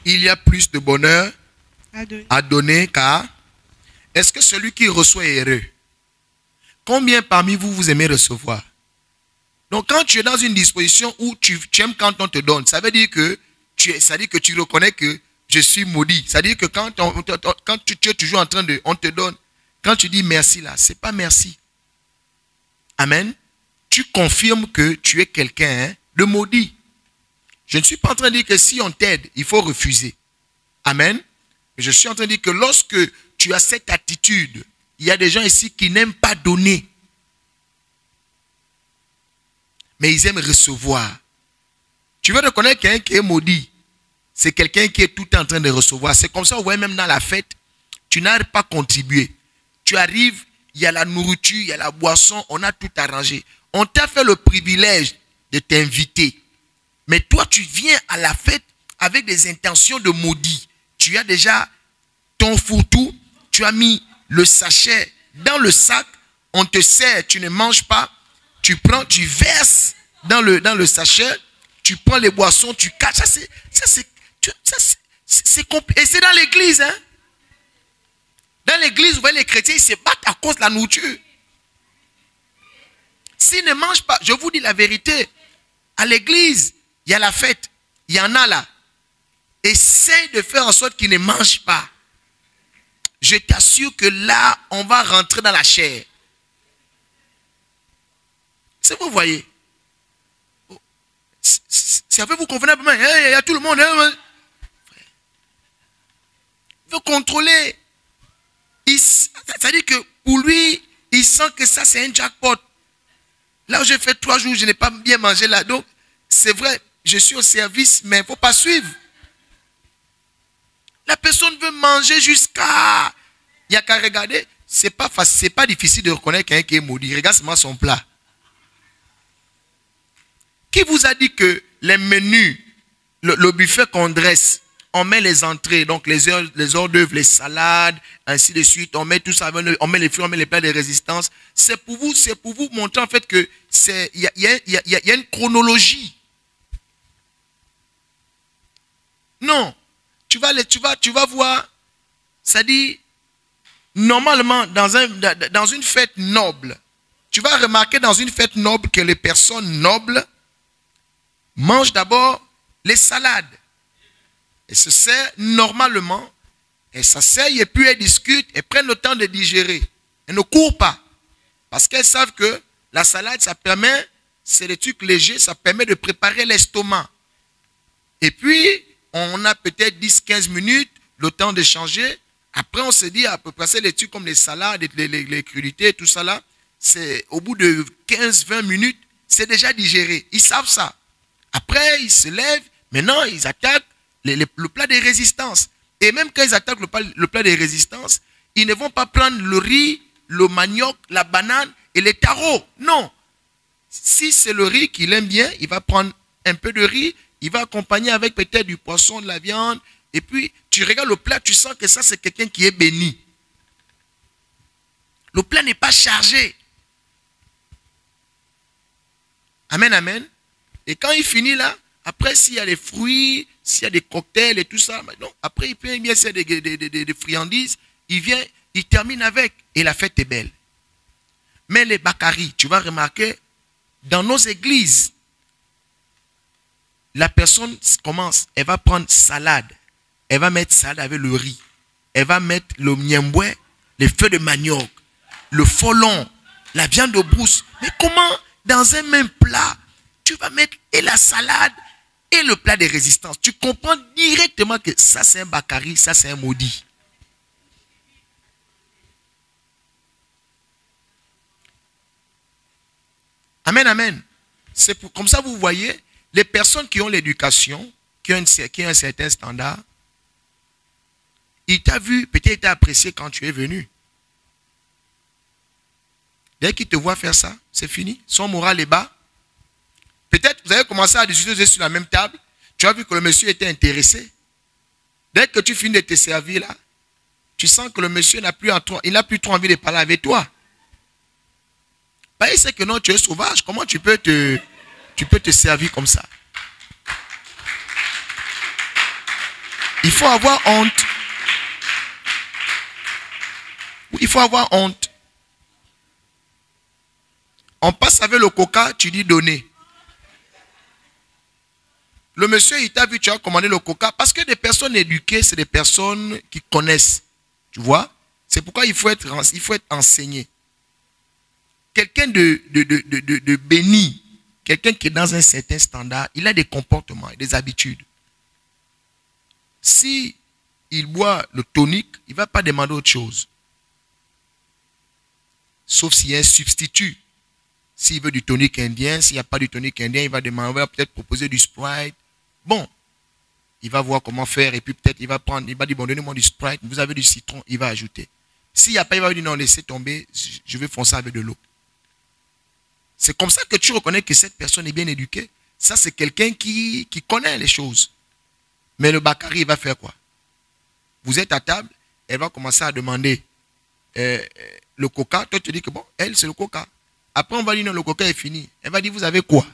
il y a plus de bonheur à donner qu'à... Est-ce que celui qui reçoit est heureux? Combien parmi vous, vous aimez recevoir? Donc quand tu es dans une disposition où tu aimes quand on te donne, ça veut dire que tu reconnais que je suis maudit. Ça veut dire que quand tu es toujours en train de... On te donne. Quand tu dis merci là, ce n'est pas merci. Amen. Tu confirmes que tu es quelqu'un de maudit. Je ne suis pas en train de dire que si on t'aide, il faut refuser. Amen. Mais je suis en train de dire que lorsque tu as cette attitude, il y a des gens ici qui n'aiment pas donner. Mais ils aiment recevoir. Tu veux reconnaître quelqu'un qui est maudit. C'est quelqu'un qui est tout le temps en train de recevoir. C'est comme ça, vous voyez, même dans la fête, tu n'arrives pas à contribuer. Tu arrives, il y a la nourriture, il y a la boisson, on a tout arrangé. On t'a fait le privilège de t'inviter. Mais toi, tu viens à la fête avec des intentions de maudit. Tu as déjà ton fourre-tout, tu as mis le sachet dans le sac, on te sert, tu ne manges pas, tu prends, tu verses dans le sachet, tu prends les boissons, tu caches. C'est compliqué. Et c'est dans l'église, hein. Dans l'église, vous voyez, les chrétiens, ils se battent à cause de la nourriture. S'ils ne mangent pas, je vous dis la vérité, à l'église, il y a la fête, il y en a là. Essaye de faire en sorte qu'ils ne mangent pas. Je t'assure que là, on va rentrer dans la chair. Si vous voyez. Savez-vous convenablement, il y a tout le monde. Il veut contrôler. C'est-à-dire que pour lui, il sent que ça c'est un jackpot. Là où j'ai fait 3 jours, je n'ai pas bien mangé là. Donc, c'est vrai, je suis au service, mais il ne faut pas suivre. La personne veut manger jusqu'à... Il n'y a qu'à regarder. Ce n'est pas difficile de reconnaître quelqu'un qui est maudit. Regarde seulement son plat. Qui vous a dit que les menus, le buffet qu'on dresse, on met les entrées, donc les hors d'œuvre, les salades, ainsi de suite, on met tout ça, on met les fruits, on met les plats de résistance. C'est pour vous montrer en fait que il y a une chronologie. Non, tu vas voir, ça dit, normalement, dans une fête noble, tu vas remarquer dans une fête noble que les personnes nobles mangent d'abord les salades. Elles se servent normalement, elles s'asseyent et puis elles discutent et prennent le temps de digérer. Elles ne courent pas. Parce qu'elles savent que la salade, ça permet, c'est des trucs légers, ça permet de préparer l'estomac. Et puis, on a peut-être 10-15 minutes, le temps de changer. Après, on se dit, à peu près, les trucs comme les salades, les crudités, tout ça là, c'est au bout de 15-20 minutes, c'est déjà digéré. Ils savent ça. Après, ils se lèvent. Maintenant, ils attaquent le plat des résistances. Et même quand ils attaquent le plat des résistances, ils ne vont pas prendre le riz, le manioc, la banane et les tarots. Non. Si c'est le riz qu'il aime bien, il va prendre un peu de riz, il va accompagner avec peut-être du poisson, de la viande. Et puis, tu regardes le plat, tu sens que ça, c'est quelqu'un qui est béni. Le plat n'est pas chargé. Amen, amen. Et quand il finit là, après, s'il y a des fruits, s'il y a des cocktails et tout ça, donc, après, il peut bien faire des friandises, il termine avec, et la fête est belle. Mais les bakaris, tu vas remarquer, dans nos églises, la personne commence, elle va prendre salade, elle va mettre salade avec le riz, elle va mettre le niemboué, les feuilles de manioc, le folon, la viande de brousse. Mais comment, dans un même plat, tu vas mettre et la salade et le plat de résistance? Tu comprends directement que ça c'est un bakari, ça c'est un maudit. Amen, amen. C'est comme ça vous voyez, les personnes qui ont l'éducation, qui ont un certain standard, il t'a vu, peut-être il t'a apprécié quand tu es venu. Dès qu'il te voit faire ça, c'est fini. Son moral est bas. Peut-être vous avez commencé à discuter sur la même table. Tu as vu que le monsieur était intéressé. Dès que tu finis de te servir là, tu sens que le monsieur n'a plus trop envie de parler avec toi. Bah, il sait que non, tu es sauvage. Comment tu peux te servir comme ça? Il faut avoir honte. Il faut avoir honte. On passe avec le coca, tu dis donner. Le monsieur, il t'a vu, tu as commandé le coca. Parce que des personnes éduquées, c'est des personnes qui connaissent. Tu vois? C'est pourquoi il faut être enseigné. Quelqu'un de béni, quelqu'un qui est dans un certain standard, il a des comportements et des habitudes. Si il boit le tonique, il ne va pas demander autre chose. Sauf s'il y a un substitut. S'il veut du tonique indien, s'il n'y a pas du tonique indien, il va demander, il va peut-être proposer du Sprite. Bon, il va voir comment faire et puis peut-être il va dire, bon, donnez-moi du Sprite, vous avez du citron, il va ajouter. S'il n'y a pas, il va dire, non, laissez tomber, je vais foncer avec de l'eau. C'est comme ça que tu reconnais que cette personne est bien éduquée. Ça, c'est quelqu'un qui connaît les choses. Mais le Bakary, il va faire quoi? Vous êtes à table, elle va commencer à demander le coca. Toi, tu dis que bon, elle, c'est le coca. Après, on va dire non, le coca est fini. Elle va dire, vous avez quoi?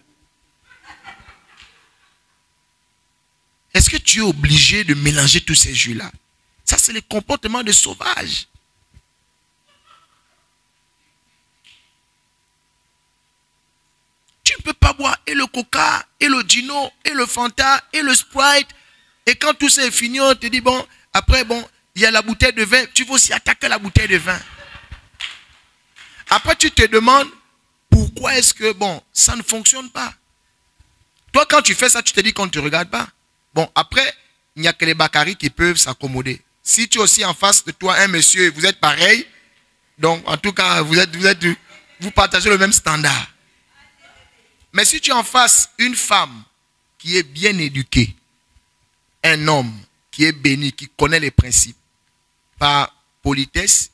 Est-ce que tu es obligé de mélanger tous ces jus-là? Ça, c'est le comportement de sauvage. Tu ne peux pas boire et le coca, et le gino, et le Fanta, et le Sprite. Et quand tout ça est fini, on te dit, bon, après, bon, il y a la bouteille de vin. Tu vas aussi attaquer la bouteille de vin. Après, tu te demandes, pourquoi est-ce que, bon, ça ne fonctionne pas? Toi, quand tu fais ça, tu te dis qu'on ne te regarde pas. Bon, après, il n'y a que les Bakary qui peuvent s'accommoder. Si tu es aussi en face de toi, un monsieur, vous êtes pareil, donc, en tout cas, vous partagez le même standard. Mais si tu es en face une femme qui est bien éduquée, un homme qui est béni, qui connaît les principes, par politesse,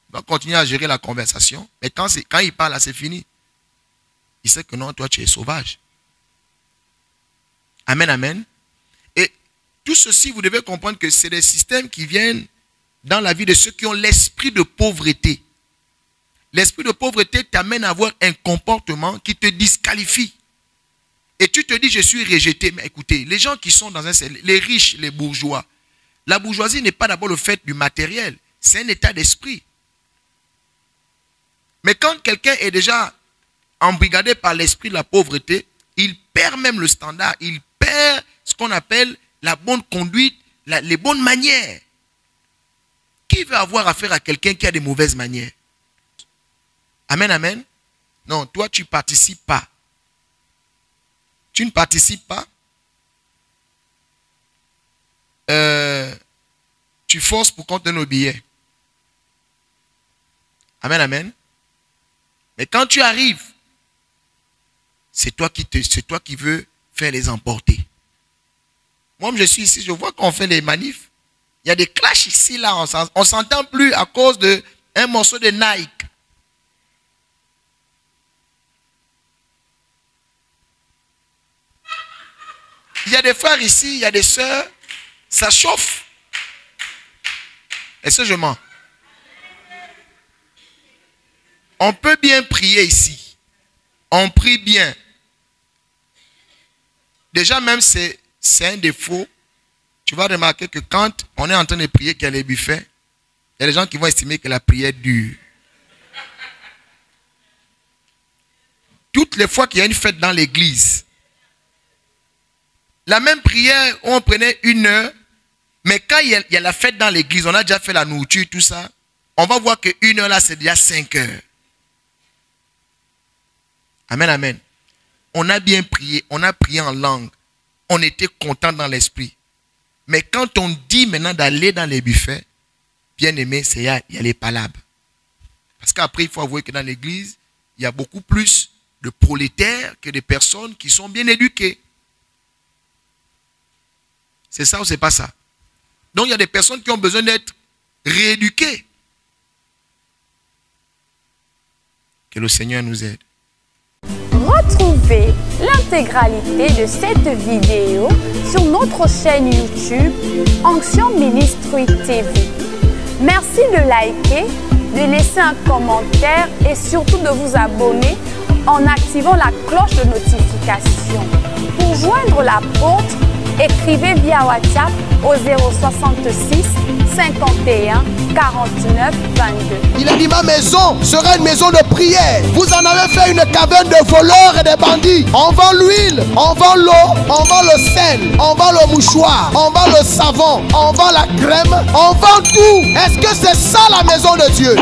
il va continuer à gérer la conversation. Mais quand il parle, c'est fini. Il sait que non, toi, tu es sauvage. Amen, amen. Et tout ceci, vous devez comprendre que c'est des systèmes qui viennent dans la vie de ceux qui ont l'esprit de pauvreté. L'esprit de pauvreté t'amène à avoir un comportement qui te disqualifie. Et tu te dis, je suis rejeté. Mais écoutez, les gens qui sont dans les riches, les bourgeois, la bourgeoisie n'est pas d'abord le fait du matériel. C'est un état d'esprit. Mais quand quelqu'un est déjà embrigadé par l'esprit de la pauvreté, il perd même le standard. Il perd ce qu'on appelle la bonne conduite, les bonnes manières. Qui veut avoir affaire à quelqu'un qui a des mauvaises manières? Amen, amen. Non, toi, tu ne participes pas. Tu ne participes pas. Tu forces pour qu'on te donne le billet. Amen, amen. Mais quand tu arrives, c'est toi qui veux faire les emporter. Moi, je suis ici, je vois qu'on fait les manifs. Il y a des clashs ici, là. On ne s'entend plus à cause d'un morceau de Nike. Il y a des frères ici, il y a des sœurs. Ça chauffe. Est-ce que je mens? On peut bien prier ici. On prie bien. Déjà même, c'est un défaut. Tu vas remarquer que quand on est en train de prier qu'il y a les buffets, il y a des gens qui vont estimer que la prière dure. Toutes les fois qu'il y a une fête dans l'église, la même prière où on prenait 1 heure, mais quand il y a la fête dans l'église, on a déjà fait la nourriture, tout ça, on va voir que 1 heure là, c'est déjà 5 heures. Amen, amen. On a bien prié, on a prié en langue, on était content dans l'esprit. Mais quand on dit maintenant d'aller dans les buffets, bien aimé, il y a les palabres. Parce qu'après, il faut avouer que dans l'église, il y a beaucoup plus de prolétaires que de personnes qui sont bien éduquées. C'est ça ou c'est pas ça? Donc il y a des personnes qui ont besoin d'être rééduquées. Que le Seigneur nous aide. Retrouvez l'intégralité de cette vidéo sur notre chaîne YouTube Onction Ministry TV. Merci de liker, de laisser un commentaire et surtout de vous abonner en activant la cloche de notification. Pour joindre l'apôtre Écrivez via WhatsApp au 066 51 49 22. Il a dit, ma maison sera une maison de prière. Vous en avez fait une caverne de voleurs et de bandits. On vend l'huile, on vend l'eau, on vend le sel, on vend le mouchoir, on vend le savon, on vend la crème, on vend tout. Est-ce que c'est ça la maison de Dieu?